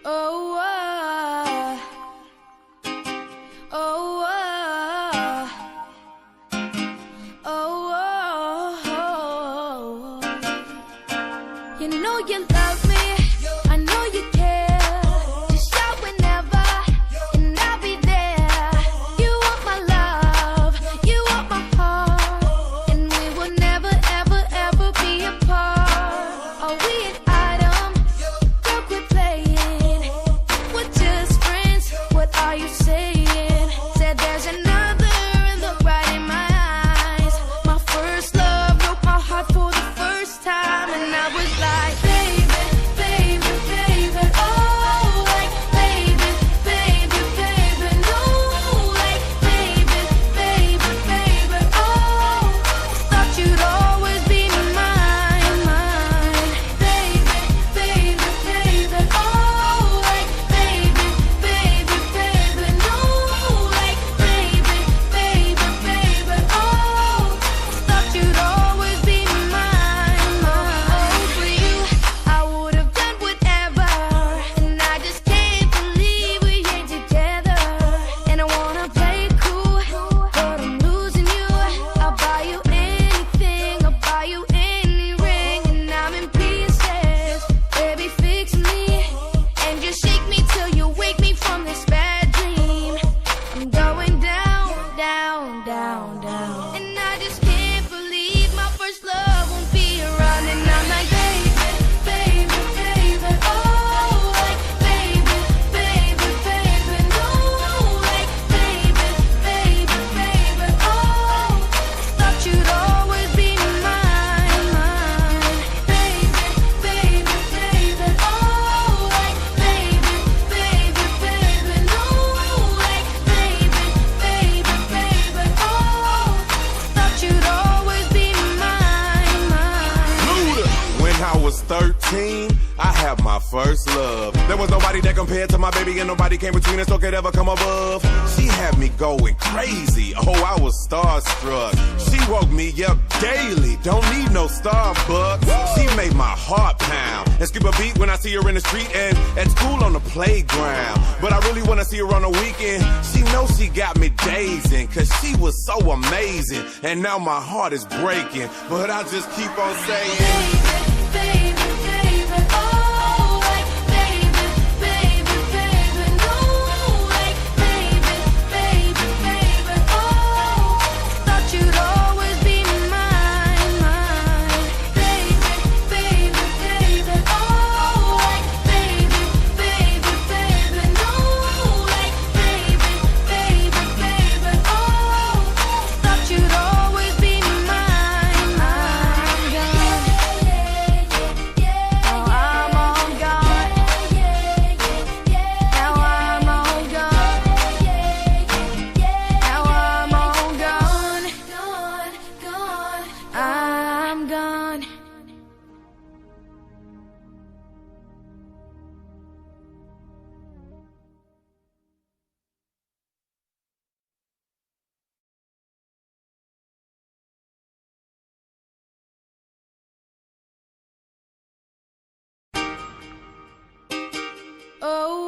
Oh, oh, oh, you know you love me, I know you care. Just shout whenever, and I'll be there. You want my love, you want my heart, and we will never, ever, ever be apart. Are we an item? Don't quit playing. We're just friends. What are you saying? Said there's another, and look right in my eyes. My first love broke my heart for the first time, and I was like, baby, baby, baby, oh, like, baby, baby, baby, no, like, baby, baby, baby, oh, thought you'd always be mine, mine, baby, baby, baby, oh, like, baby, baby, baby, no, like, baby, baby, baby, oh, thought you'd always be mine, mine. For you, I would have done whatever, and I just can't believe we ain't together. And I wanna play it cool, but I'm losing you. I'll buy you anything, I'll buy you any ring, and I'm in pieces. Baby, fix me, and just shake me till you wake me from this bad dream. I'm going down, down, down, down, and I just can't believe my first love won't be around. And I'm like, baby, baby, baby, oh, like, baby, baby, baby, no, like, baby, baby, baby, oh, thought you'd always be mine, mine, baby, baby, baby, oh, like, baby, baby, baby, no, like, baby, baby, baby, oh, thought you'd always be mine, mine. Luda. When I was 13, I had my first love. There was nobody that compared to my baby, and nobody came between us or could ever come above. She had me going crazy. Oh, I was starstruck. She woke me up daily. Don't need no Starbucks. She made my heart pound and skip a beat when I see her in the street and at school on the playground. But I really wanna see her on the weekend. She knows she got me dazing, cause she was so amazing. And now my heart is breaking, but I just keep on saying, Baby, baby, oh, like, baby, baby, baby, no, like, baby, baby, baby, oh, thought you'd always be mine, mine, baby, baby, baby, oh, like, baby, baby, baby, no, like, baby, baby, baby, oh, thought you'd always be mine, mine, gone. Now I'm all gone. Now I'm all gone. Now I'm all gone. Gone, gone. I'm gone. Oh,